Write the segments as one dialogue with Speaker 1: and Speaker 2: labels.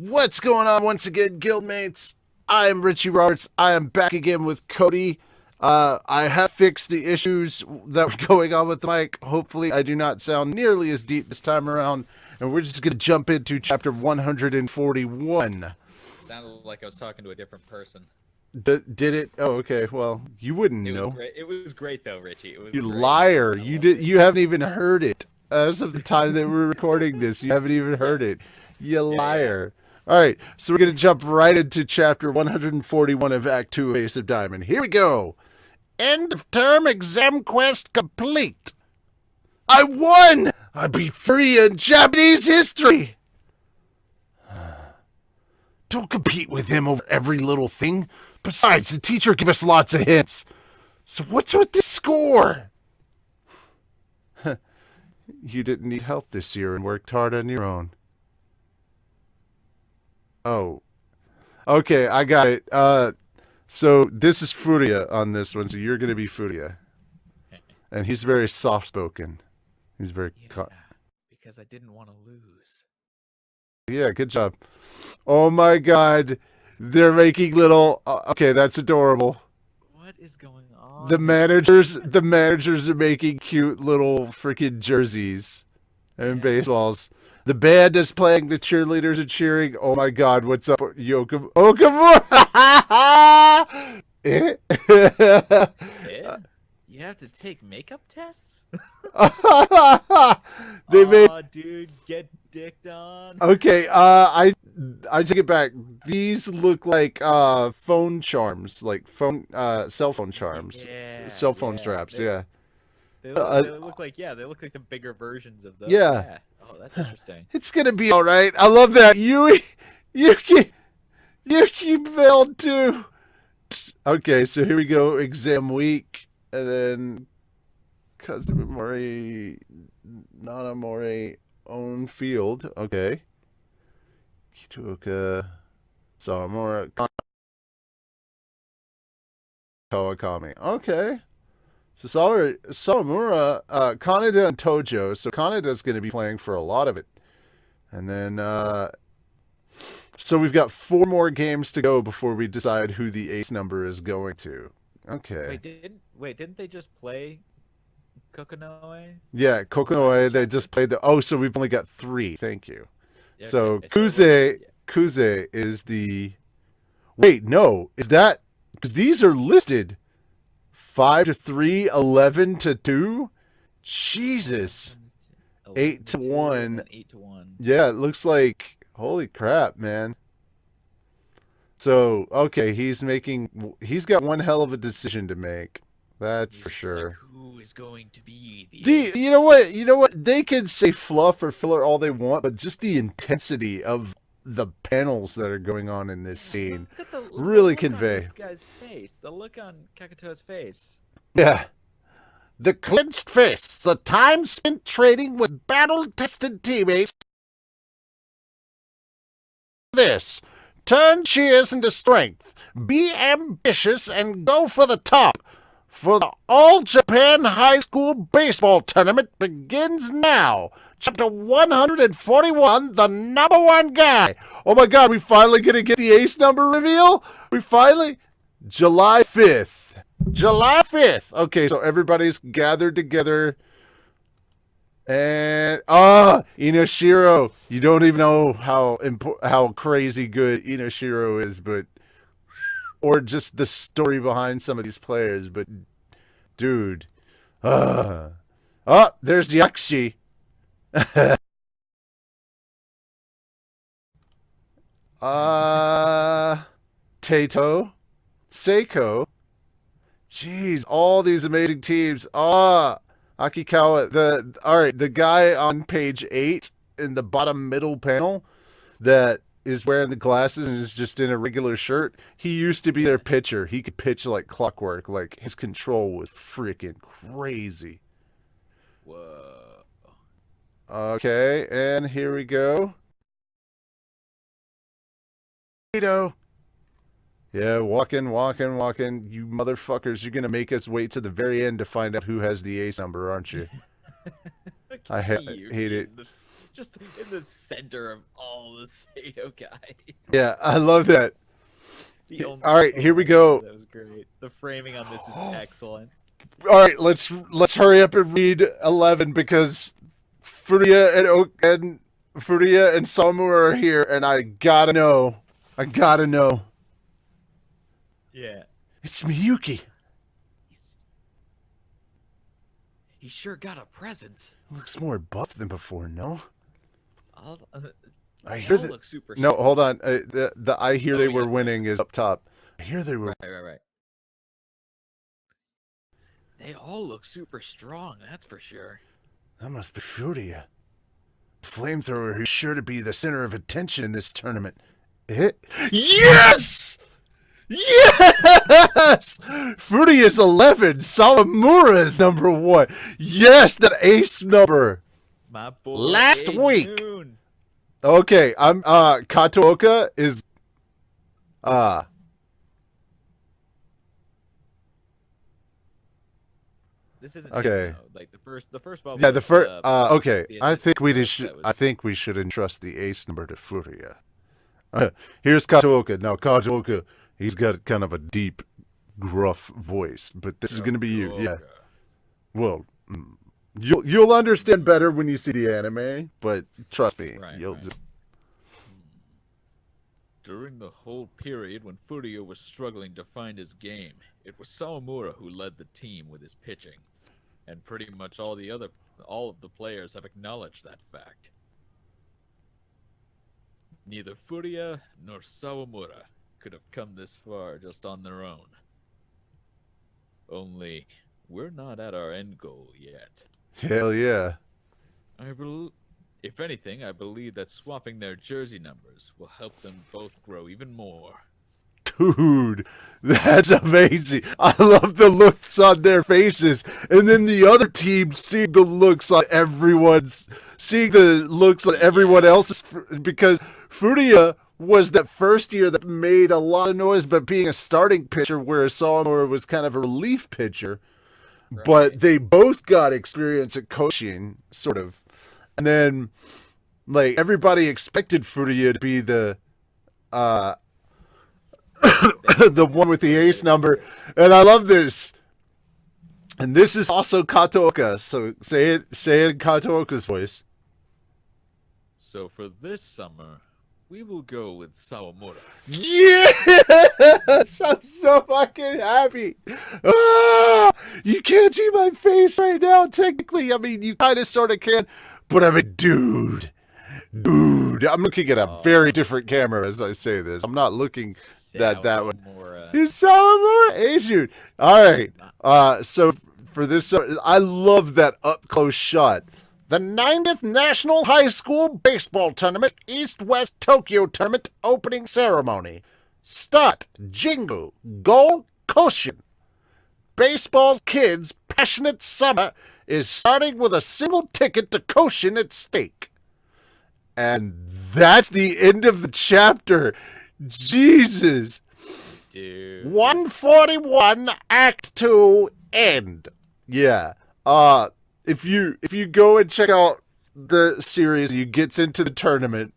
Speaker 1: What's going on once again, guildmates? I am Richie Roberts. I am back again with Cody. I have fixed the issues that were going on with the mic. Hopefully, I do not sound nearly as deep this time around. And we're just going to jump into chapter 141.
Speaker 2: Sounded like I was talking to a different person.
Speaker 1: Did it? Oh, okay. Well, you wouldn't know.
Speaker 2: Great. It was great though, Richie. It was
Speaker 1: You
Speaker 2: great.
Speaker 1: liar. You haven't even heard it. As of the time that we're recording this, you haven't even heard it. You liar. Yeah. All right, so we're going to jump right into chapter 141 of Act 2 of Ace of Diamond. Here we go. End of term exam quest complete. I won! I beat free in Japanese history. Don't compete with him over every little thing. Besides, the teacher gave us lots of hints. So what's with this score? You didn't need help this year and worked hard on your own. Oh, okay, I got it. So this is Furia on this one, so you're going to be Furia. Okay. And he's very soft-spoken. He's very...
Speaker 2: because I didn't want to lose.
Speaker 1: Yeah, good job. Oh my god, they're making little... okay, that's adorable.
Speaker 2: What is going on?
Speaker 1: The managers are making cute little freaking jerseys and baseballs. The band is playing, the cheerleaders are cheering. Oh my god, what's up, Yokum? Okamura!
Speaker 2: Yeah. You have to take makeup tests? Dude, get dicked on.
Speaker 1: Okay, I take it back. These look like phone charms, like cell phone charms.
Speaker 2: Yeah,
Speaker 1: cell phone straps, yeah.
Speaker 2: They look like the bigger versions of those.
Speaker 1: Yeah.
Speaker 2: Oh, that's interesting.
Speaker 1: It's gonna be all right. I love that. Yuki failed too. Okay, so here we go. Exam week, and then Kazumori, Nanamori, own field. Okay. Kituoka, Sawamura, Kawakami. Okay. So Sawamura, Kaneda, and Tojo. So Kaneda's going to be playing for a lot of it. And then, so we've got 4 more games to go before we decide who the ace number is going to. Okay.
Speaker 2: Didn't they just play Kokonoe?
Speaker 1: Yeah, Kokonoe, they just played the... Oh, so we've only got 3. Thank you.
Speaker 2: Okay,
Speaker 1: so Kuze is the... Wait, no. Is that... Because these are listed... 5-3, 11-2. Jesus. 8-1.
Speaker 2: 8-1.
Speaker 1: Yeah, it looks like... Holy crap, man. So, okay, he's got one hell of a decision to make. That's for sure.
Speaker 2: Like, who is going to be the
Speaker 1: you know what? They can say fluff or filler all they want, but just the intensity of the panels that are going on in this scene really convey.
Speaker 2: This guy's face. The look on Kakuto's face.
Speaker 1: Yeah. The clenched fists, the time spent training with battle-tested teammates. This. Turn cheers into strength. Be ambitious and go for the top. For the All Japan High School Baseball Tournament begins now. Chapter 141, the number 1 guy. Oh my god, we finally gonna get the ace number reveal? July 5th. July 5th. Okay, so everybody's gathered together. And, Inoshiro. You don't even know how crazy good Inoshiro is, but... Or just the story behind some of these players, but... Dude. Oh, there's Yakshi. Taito. Seiko. Jeez, all these amazing teams. Akikawa. The guy on page 8 in the bottom middle panel that is wearing the glasses and is just in a regular shirt. He used to be their pitcher. He could pitch like clockwork. Like, his control was freaking crazy.
Speaker 2: Whoa.
Speaker 1: Okay, and here we go. Yeah, walking. You motherfuckers, you're going to make us wait to the very end to find out who has the ace number, aren't you? I hate it.
Speaker 2: Just in the center of all the Sato guys.
Speaker 3: Yeah, I love that.
Speaker 2: The only,
Speaker 3: All right, here we go.
Speaker 2: That was great. The framing on this is excellent.
Speaker 3: All right, let's hurry up and read 11 because Furia and Samura are here, and I gotta know.
Speaker 2: Yeah.
Speaker 3: It's Miyuki.
Speaker 2: He sure got a presence.
Speaker 3: Looks more buff than before, no? I
Speaker 2: They
Speaker 3: hear
Speaker 2: all
Speaker 3: that.
Speaker 2: look super.
Speaker 3: No,
Speaker 2: strong.
Speaker 3: hold on. The I hear they were
Speaker 2: yeah.
Speaker 3: winning is up top. I hear they were.
Speaker 2: Right. They all look super strong. That's for sure.
Speaker 3: That must be Furia. Flamethrower who's sure to be the center of attention in this tournament. Yes! Yes! Fruity is 11. Sawamura is number 1. Yes, that ace number.
Speaker 2: My boy.
Speaker 1: Last
Speaker 2: Ace
Speaker 1: week.
Speaker 2: Moon.
Speaker 3: Okay, I'm Katooka is
Speaker 2: This isn't
Speaker 3: okay.
Speaker 2: like the first bubble.
Speaker 3: Yeah, the
Speaker 2: was,
Speaker 3: first
Speaker 2: the
Speaker 3: okay. I think we
Speaker 2: that
Speaker 3: should
Speaker 2: was-
Speaker 3: I think we should entrust the ace number to Furia. Here's Katooka. Now Katooka, he's got kind of a deep, gruff voice, but this is going to be you. Yeah. Well, you'll understand better when you see the anime, but trust me, you'll just.
Speaker 4: During the whole period when Furio was struggling to find his game, it was Sawamura who led the team with his pitching, and pretty much all of the players have acknowledged that fact. Neither Furia nor Sawamura could have come this far just on their own. Only, we're not at our end goal yet.
Speaker 3: Hell yeah.
Speaker 4: If anything, I believe that swapping their jersey numbers will help them both grow even more.
Speaker 3: Dude, that's amazing. I love the looks on their faces. And then the other team seeing the looks on everyone else's, because Furia was that first year that made a lot of noise, but being a starting pitcher, whereas Sawamura was kind of a relief pitcher.
Speaker 2: Right.
Speaker 3: But they both got experience at coaching, sort of. And then, like, everybody expected Furia to be the the one with the ace number. And I love this. And this is also Katooka, so say it in Katooka's voice.
Speaker 4: So for this summer, we will go with Sawamura.
Speaker 3: Yes! I'm so fucking happy. Ah, you can't see my face right now, technically. I mean, you kind of sort of can. But I mean, dude, I'm looking at a very different camera as I say this. I'm not looking that one. It's Sawamura, hey, dude. All right. So for this, I love that up close shot.
Speaker 1: The 90th National High School Baseball Tournament East-West Tokyo Tournament opening ceremony. Start, Jingu, Go, Koshin. Baseball's kids' passionate summer is starting with a single ticket to Koshin at stake.
Speaker 3: And that's the end of the chapter. Jesus.
Speaker 2: Dude.
Speaker 1: 141, Act 2, end.
Speaker 3: Yeah. If you go and check out the series, you gets into the tournament.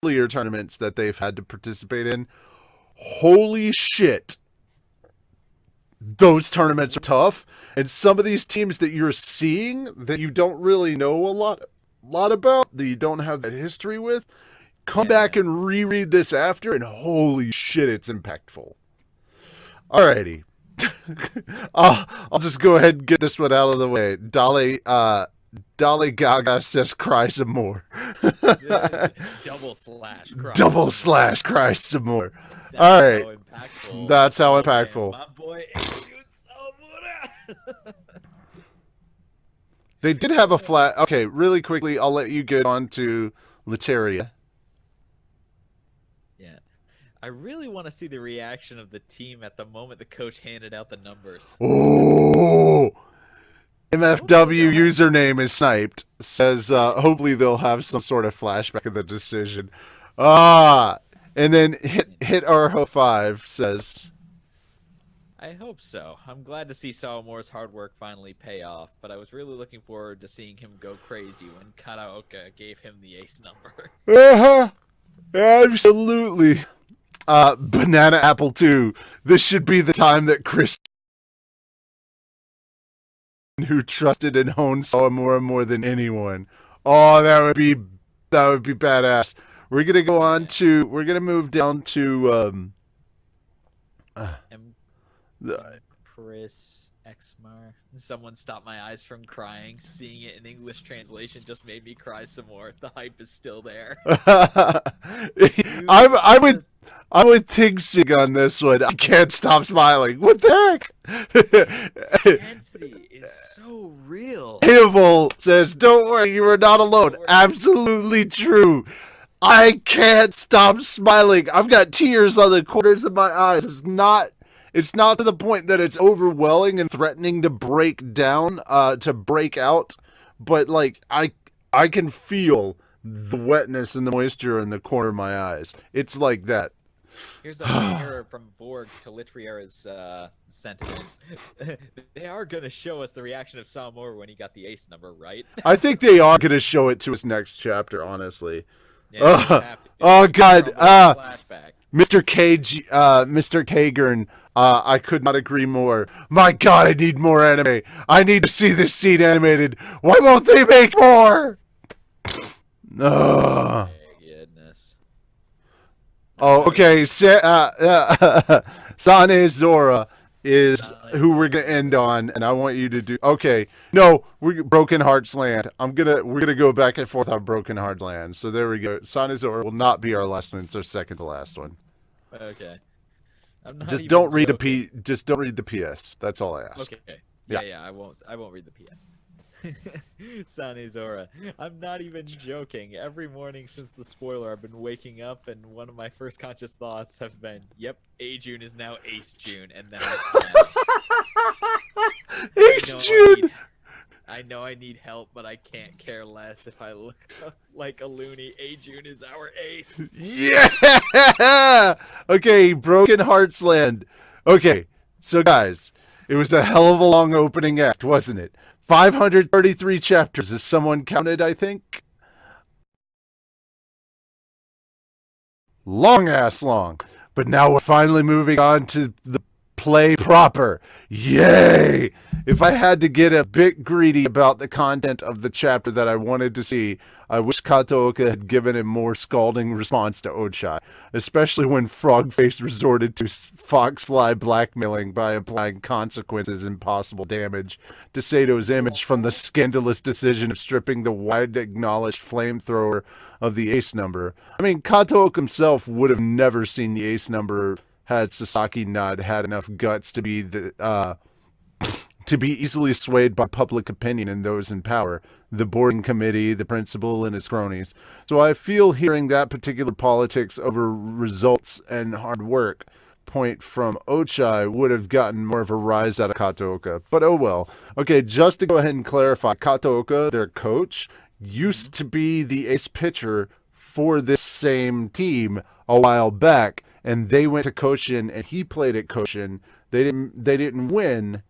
Speaker 3: Earlier tournaments that they've had to participate in. Holy shit. Those tournaments are tough, and some of these teams that you're seeing that you don't really know a lot about, that you don't have that history with, come back and reread this after, and holy shit, it's impactful. Alrighty. I'll just go ahead and get this one out of the way. Dolly Gaga says cry some more.
Speaker 2: Double slash cry.
Speaker 3: Double slash cry some more.
Speaker 2: That's
Speaker 3: All right.
Speaker 2: how impactful.
Speaker 3: That's how
Speaker 2: Oh,
Speaker 3: impactful.
Speaker 2: man, my boy, Sawamura.
Speaker 3: They did have a flat. Okay, really quickly, I'll let you get on to Lateria.
Speaker 2: Yeah. I really want to see the reaction of the team at the moment the coach handed out the numbers.
Speaker 3: Oh! MFW username is sniped. Says, hopefully they'll have some sort of flashback of the decision. And then hit Arho5 says,
Speaker 2: I hope so. I'm glad to see Sawamore's hard work finally pay off, but I was really looking forward to seeing him go crazy when Kataoka gave him the ace number.
Speaker 3: Uh-huh. Absolutely. Banana Apple 2. This should be the time that Chris, who trusted and honed Sawamura more than anyone. Oh, that would be badass. We're gonna move down to
Speaker 2: Chris Exmar. Someone stopped my eyes from crying. Seeing it in English translation just made me cry some more. The hype is still there.
Speaker 3: I'm with Tigsig on this one. I can't stop smiling. What the heck?
Speaker 2: Intensity is so real.
Speaker 3: Hannibal says, "Don't worry, you are not alone." Absolutely true. I can't stop smiling. I've got tears on the corners of my eyes. It's not to the point that it's overwhelming and threatening to break down, to break out, but like I can feel the wetness and the moisture in the corner of my eyes. It's like that.
Speaker 2: Here's a mirror from Vorg to Litriera's sentiment. They are going to show us the reaction of Sawamura when he got the ace number, right?
Speaker 3: I think they are going to show it to us next chapter, honestly.
Speaker 2: Yeah,
Speaker 3: Oh God,
Speaker 2: flashback.
Speaker 3: Mr. Kagern, I could not agree more. My God, I need more anime. I need to see this scene animated. Why won't they make more? Ugh.
Speaker 2: Goodness.
Speaker 3: Oh, okay. Sane Zora is who we're gonna end on, and I want you to do. Okay, no, we're Broken Hearts Land. We're gonna go back and forth on Broken Hearts Land. So there we go. Sane Zora will not be our last one. It's our second to last one.
Speaker 2: Okay.
Speaker 3: Just don't read the PS. That's all I ask.
Speaker 2: Okay.
Speaker 3: Yeah.
Speaker 2: Yeah, I won't read the PS. Sane Zora. I'm not even joking. Every morning since the spoiler, I've been waking up, and one of my first conscious thoughts have been, "Yep, A June is now Ace June," and then
Speaker 3: Ace June.
Speaker 2: I know I need help, but I can't care less if I look like a loony. A June is our ace.
Speaker 3: Yeah. Okay, Broken Hearts Land. Okay, so guys, it was a hell of a long opening act, wasn't it? 533 chapters, as someone counted, I think. Long-ass long. But now we're finally moving on to the play proper. Yay! If I had to get a bit greedy about the content of the chapter that I wanted to see, I wish Kataoka had given a more scalding response to Ochai, especially when Frogface resorted to fox-lie blackmailing by implying consequences and possible damage to Sato's image from the scandalous decision of stripping the widely acknowledged flamethrower of the ace number. I mean, Kataoka himself would have never seen the ace number had Sasaki not had enough guts to be easily swayed by public opinion and those in power, the boarding committee, the principal, and his cronies. So I feel hearing that particular politics over results and hard work point from Ochai would have gotten more of a rise out of Kataoka. But oh well. Okay, just to go ahead and clarify, Kataoka, their coach, used to be the ace pitcher for this same team a while back, and they went to Koshin, and he played at Koshin. They didn't win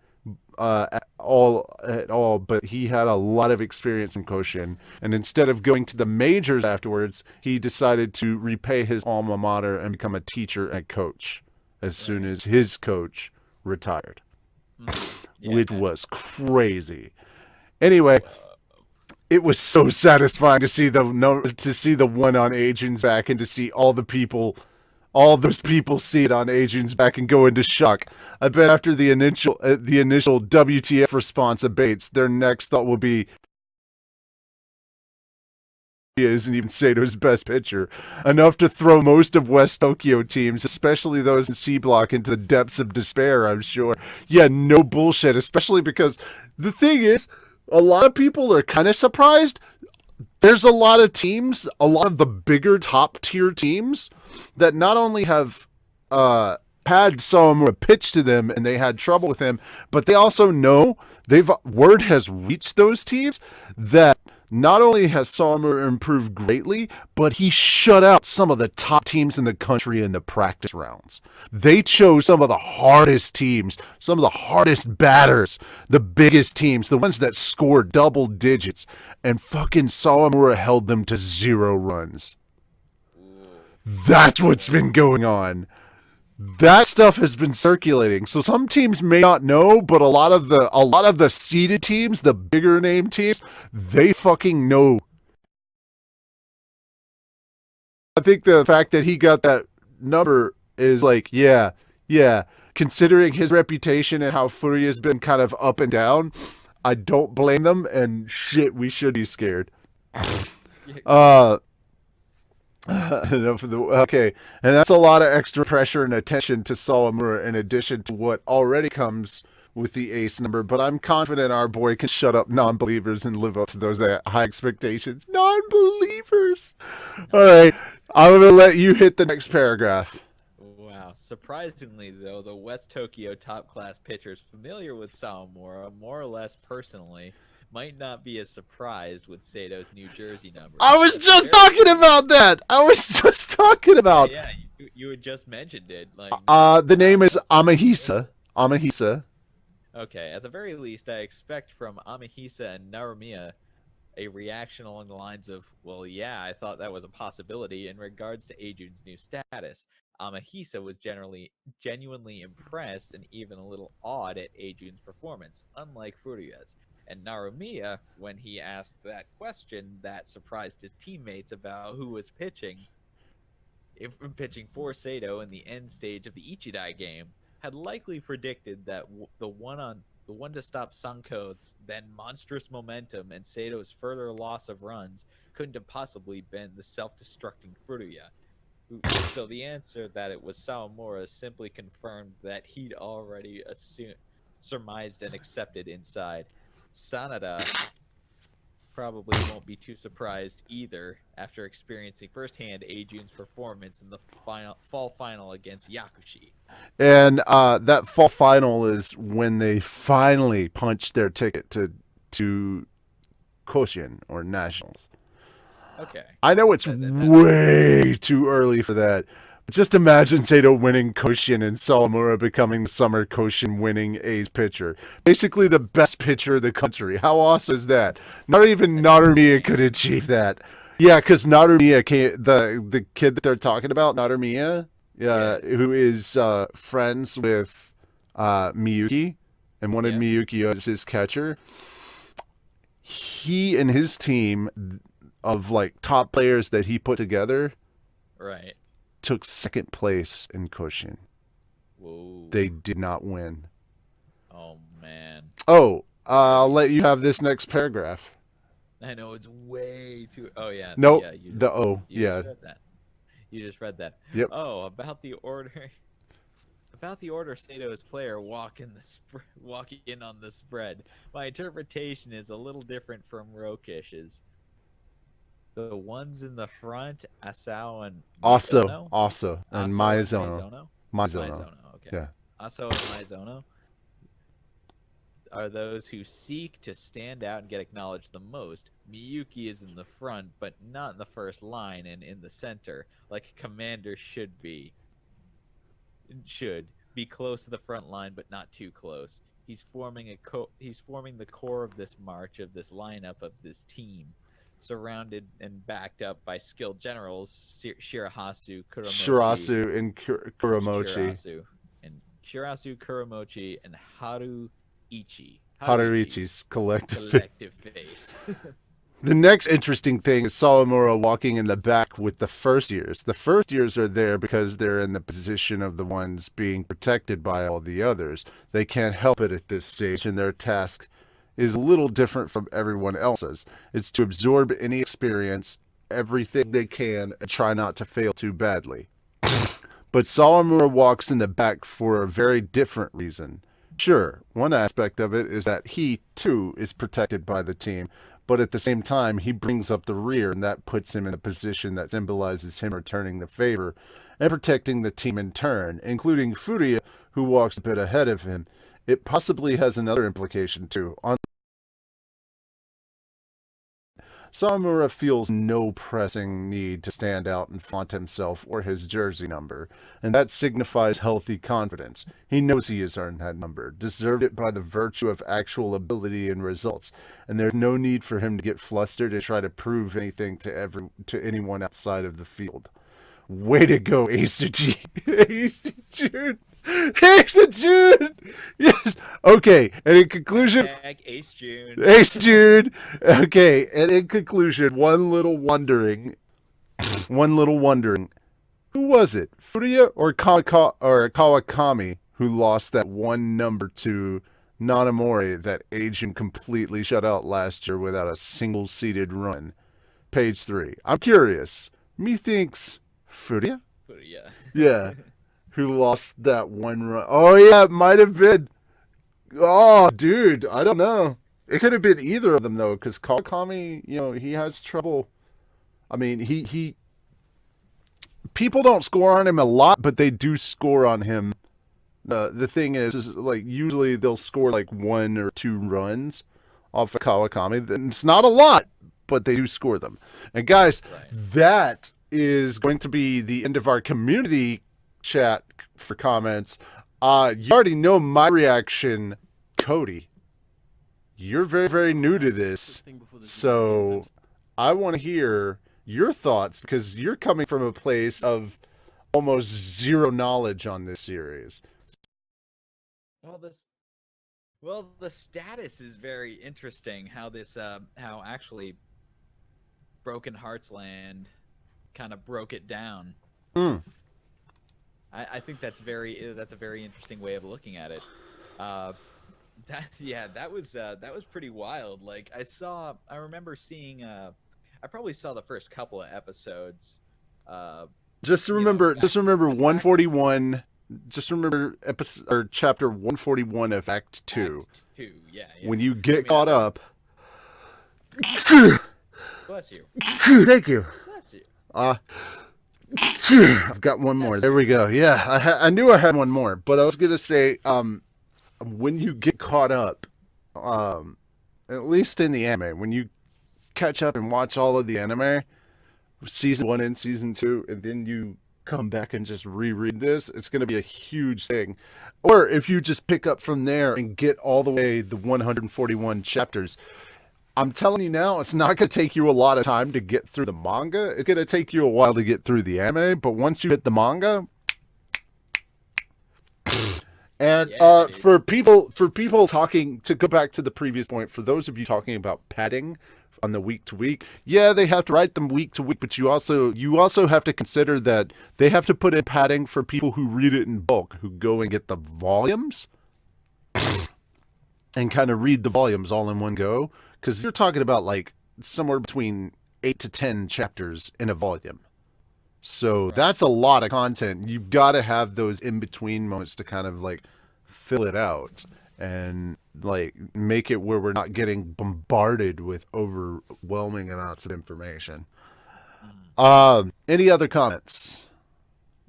Speaker 3: at all, but he had a lot of experience in Koshin. And instead of going to the majors afterwards, he decided to repay his alma mater and become a teacher and coach as soon as his coach retired, which was crazy. Anyway, it was so satisfying to see the one on Ajun's back and to see all those people see it on Ajun's back and go into shock. I bet after the initial WTF response abates, their next thought will be, he isn't even Sato's best pitcher. Enough to throw most of West Tokyo teams, especially those in C Block, into the depths of despair, I'm sure. Yeah, no bullshit, especially because the thing is, a lot of people are kind of surprised. There's a lot of teams, a lot of the bigger top tier teams that not only have had Sawamura pitch to them and they had trouble with him, but they also know word has reached those teams that Not only has Sawamura improved greatly, but he shut out some of the top teams in the country in the practice rounds. They chose some of the hardest teams, some of the hardest batters, the biggest teams, the ones that scored double digits, and fucking Sawamura held them to 0 runs. That's what's been going on. That stuff has been circulating. So some teams may not know, but a lot of the seeded teams, the bigger name teams, they fucking know. I think the fact that he got that number is like, yeah. Considering his reputation and how Furia's been kind of up and down, I don't blame them, and shit, we should be scared. Okay, and that's a lot of extra pressure and attention to Sawamura in addition to what already comes with the ace number, but I'm confident our boy can shut up non-believers and live up to those high expectations. Non-believers! Alright, I'm going to let you hit the next paragraph.
Speaker 2: Wow. Surprisingly, though, the West Tokyo top-class pitchers familiar with Sawamura, more or less personally, might not be as surprised with Sato's New Jersey number.
Speaker 3: I was just talking about that!
Speaker 2: Yeah, you had just mentioned it. Like,
Speaker 3: The name is Amahisa.
Speaker 2: Okay, at the very least, I expect from Amahisa and Narumiya a reaction along the lines of, well, yeah, I thought that was a possibility in regards to Ajun's new status. Amahisa was genuinely impressed and even a little awed at Ajun's performance, unlike Furuya's. And Narumiya, when he asked that question, that surprised his teammates about who was pitching for Sato in the end stage of the Ichidai game, had likely predicted that the one to stop Sanko's then monstrous momentum and Sato's further loss of runs couldn't have possibly been the self-destructing Furuya. So the answer that it was Sawamura simply confirmed that he'd already surmised and accepted inside. Sanada probably won't be too surprised either after experiencing firsthand Ajun's performance in the fall final against Yakushi.
Speaker 3: And that fall final is when they finally punched their ticket to Koshin or Nationals.
Speaker 2: Okay.
Speaker 3: I know it's way too early for that. But just imagine Sato winning Koshin and Sawamura becoming the summer Koshin winning A's pitcher. Basically the best pitcher in the country. How awesome is that? Not even Narumiya could achieve that. Yeah, because Narumiya the kid that they're talking about, Narumiya, who is friends with Miyuki and wanted Miyuki as his catcher. He and his team of like top players that he put together,
Speaker 2: right,
Speaker 3: took second place in Koshin.
Speaker 2: Whoa.
Speaker 3: They did not win.
Speaker 2: Oh man.
Speaker 3: Oh, I'll let you have this next paragraph.
Speaker 2: I know it's way too. Oh yeah.
Speaker 3: Nope.
Speaker 2: Yeah,
Speaker 3: You
Speaker 2: just read that.
Speaker 3: Yep.
Speaker 2: Oh, about the order. About the order Sato's player walk in on the spread. My interpretation is a little different from Rokish's. The ones in the front, Asao and
Speaker 3: Also,
Speaker 2: Aso
Speaker 3: and Maizono.
Speaker 2: Maizono, okay.
Speaker 3: Yeah.
Speaker 2: Aso and Maizono are those who seek to stand out and get acknowledged the most. Miyuki is in the front, but not in the first line and in the center, like a commander should be. Should be close to the front line, but not too close. He's forming the core of this march, of this lineup, of this team, surrounded and backed up by skilled generals Shirahasu, Kuromochi. Shirasu, Kuromochi, and Haruichi.
Speaker 3: Haruichi's collective
Speaker 2: face.
Speaker 3: The next interesting thing is Sawamura walking in the back with the first years. The first years are there because they're in the position of the ones being protected by all the others. They can't help it at this stage, and their task is a little different from everyone else's. It's to absorb any experience, everything they can, and try not to fail too badly. But Sawamura walks in the back for a very different reason. Sure, one aspect of it is that he, too, is protected by the team, but at the same time, he brings up the rear, and that puts him in a position that symbolizes him returning the favor and protecting the team in turn, including Furuya, who walks a bit ahead of him. It possibly has another implication, too. Sawamura feels no pressing need to stand out and flaunt himself or his jersey number, and that signifies healthy confidence. He knows he has earned that number, deserved it by the virtue of actual ability and results, and there's no need for him to get flustered and try to prove anything to anyone outside of the field. Way to go, Asuji. Asuji. Ace of June! Yes! Okay, and in conclusion...
Speaker 2: Ace June.
Speaker 3: Ace June! Okay, and in conclusion, one little wondering. Who was it? Furia or Kawakami who lost that one number to Nanamori that Agent completely shut out last year without a single seeded run? Page 3. I'm curious. Methinks Furia?
Speaker 2: Yeah.
Speaker 3: Yeah. Who lost that one run. Oh, yeah, it might have been. Oh, dude, I don't know. It could have been either of them, though, because Kawakami, he has trouble. I mean, he people don't score on him a lot, but they do score on him. The thing is like, usually they'll score, like, 1 or 2 runs off of Kawakami. It's not a lot, but they do score them. And, guys, that is going to be the end of our community chat for comments. You already know my reaction, Cody. You're very, very new to this, so I want to hear your thoughts because you're coming from a place of almost zero knowledge on this series.
Speaker 2: Well, the status is very interesting. How actually Broken Hearts Land kind of broke it down. I think that's a very interesting way of looking at it. That was pretty wild. Like I remember seeing I probably saw the first couple of episodes.
Speaker 3: Just remember 141. Just remember episode or chapter 141 of Act 2.
Speaker 2: Act 2, yeah.
Speaker 3: When you get caught up.
Speaker 2: Bless you.
Speaker 3: Thank you.
Speaker 2: Bless you.
Speaker 3: I've got one more. There we go. Yeah, I knew I had one more, but I was gonna say, when you get caught up, at least in the anime, when you catch up and watch all of the anime, season 1 and season 2, and then you come back and just reread this, it's gonna be a huge thing. Or if you just pick up from there and get all the way the 141 chapters. I'm telling you now, it's not going to take you a lot of time to get through the manga. It's going to take you a while to get through the anime, but once you hit the manga, and for people talking, to go back to the previous point, for those of you talking about padding on the week to week, yeah, they have to write them week to week, but you also have to consider that they have to put in padding for people who read it in bulk, who go and get the volumes and kind of read the volumes all in one go. Because you're talking about like somewhere between 8 to 10 chapters in a volume. So that's a lot of content. You've got to have those in-between moments to kind of like fill it out and like make it where we're not getting bombarded with overwhelming amounts of information. Any other comments?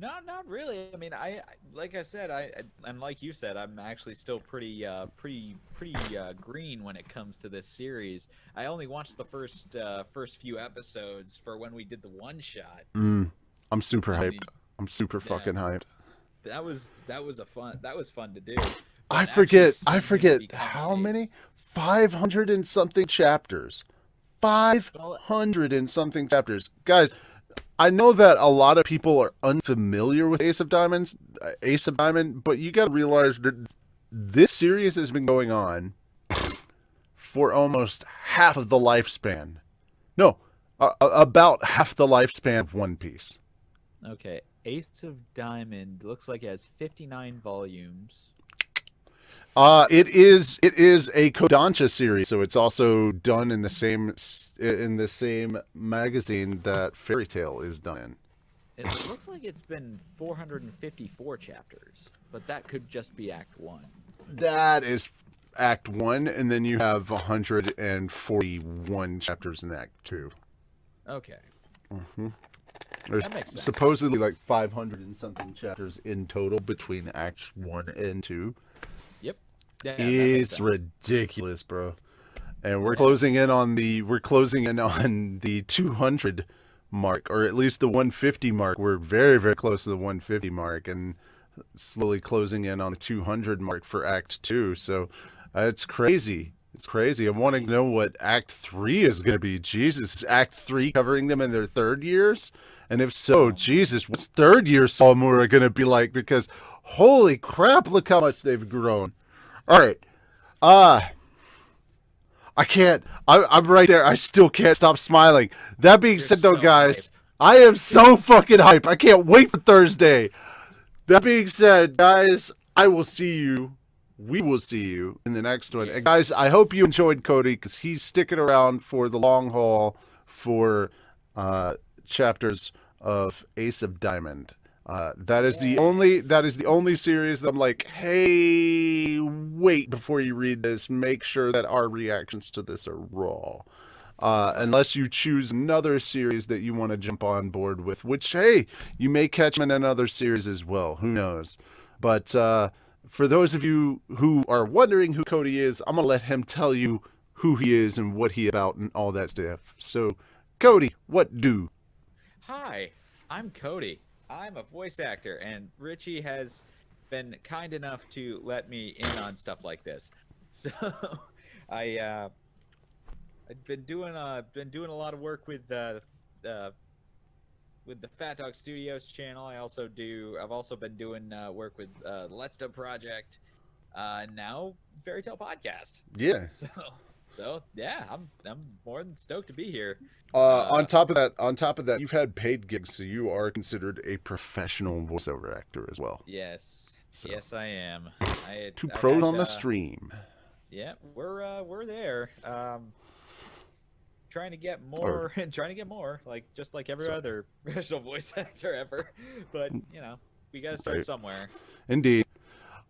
Speaker 2: No, not really. I mean, I like I said, and like you said, I'm actually still pretty green when it comes to this series. I only watched the first few episodes for when we did the one shot.
Speaker 3: I'm super hyped. I'm super fucking hyped.
Speaker 2: That was fun to do.
Speaker 3: I forget how many? 500 and something chapters. 500 and something chapters. Guys, I know that a lot of people are unfamiliar with Ace of Diamond, but you got to realize that this series has been going on for almost half of the lifespan. No, about half the lifespan of One Piece.
Speaker 2: Okay, Ace of Diamond looks like it has 59 volumes.
Speaker 3: It is a Kodansha series, so it's also done in the same magazine that Fairy Tail is done in.
Speaker 2: It looks like it's been 454 chapters, but that could just be Act 1.
Speaker 3: That is Act 1, and then you have 141 chapters in Act 2.
Speaker 2: Okay.
Speaker 3: There's
Speaker 2: That makes sense.
Speaker 3: supposedly like 500 and something chapters in total between Acts 1 and 2.
Speaker 2: Yep. Yeah,
Speaker 3: It's ridiculous, bro. and we're closing in on the 200 mark, or at least the 150 mark. We're very, very close to the 150 mark, and slowly closing in on the 200 mark for Act 2. So it's crazy. It's crazy. I want to know what Act 3 is going to be. Jesus, is Act 3 covering them in their third years? And if so, Jesus, what's third year Salmura going to be like? Because holy crap, look how much they've grown. All right. I can't. I'm right there. I still can't stop smiling. That being said, though,
Speaker 2: so
Speaker 3: guys, I am so fucking hype. I can't wait for Thursday. That being said, guys, I will see you. We will see you in the next one. And guys, I hope you enjoyed Cody, because he's sticking around for the long haul for chapters of Ace of Diamond. That is the only series that I'm like, hey, wait before you read this. Make sure that our reactions to this are raw. Unless you choose another series that you want to jump on board with, which, hey, you may catch him in another series as well. Who knows? But for those of you who are wondering who Cody is, I'm going to let him tell you who he is and what he about and all that stuff. So, Cody, what do?
Speaker 2: Hi, I'm Cody. I'm a voice actor, and Richie has been kind enough to let me in on stuff like this. So, I've been doing a lot of work with the Fat Dog Studios channel. I've also been doing work with the Let's Do Project, now Fairy Tale Podcast.
Speaker 3: Yeah.
Speaker 2: So yeah, I'm more than stoked to be here.
Speaker 3: On top of that, you've had paid gigs, so you are considered a professional voiceover actor as well.
Speaker 2: Yes,
Speaker 3: So.
Speaker 2: yes, I am.
Speaker 3: Two pros on the stream.
Speaker 2: Yeah, we're there. Trying to get more, like just like every other professional voice actor ever. But we gotta start somewhere.
Speaker 3: Indeed.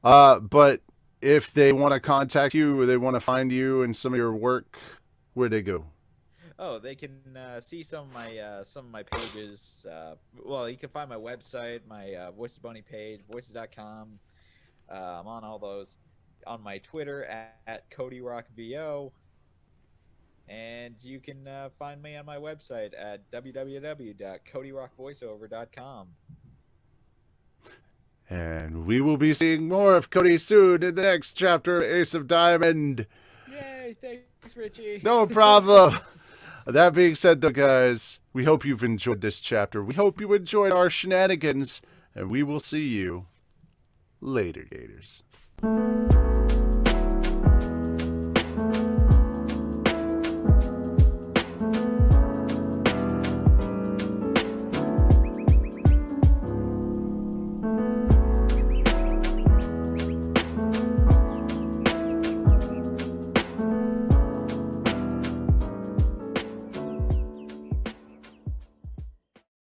Speaker 3: But if they want to contact you or they want to find you and some of your work, where they go?
Speaker 2: Oh, they can see some of my pages. Well, you can find my website, my Voices Boney page, voices.com. I'm on all those. On my Twitter at CodyRockVO. And you can find me on my website at www.codyrockvoiceover.com.
Speaker 3: And we will be seeing more of Cody soon in the next chapter of Ace of Diamond.
Speaker 2: Yay, thanks, Richie.
Speaker 3: No problem. That being said, though, guys, we hope you've enjoyed this chapter. We hope you enjoyed our shenanigans, and we will see you later, Gators.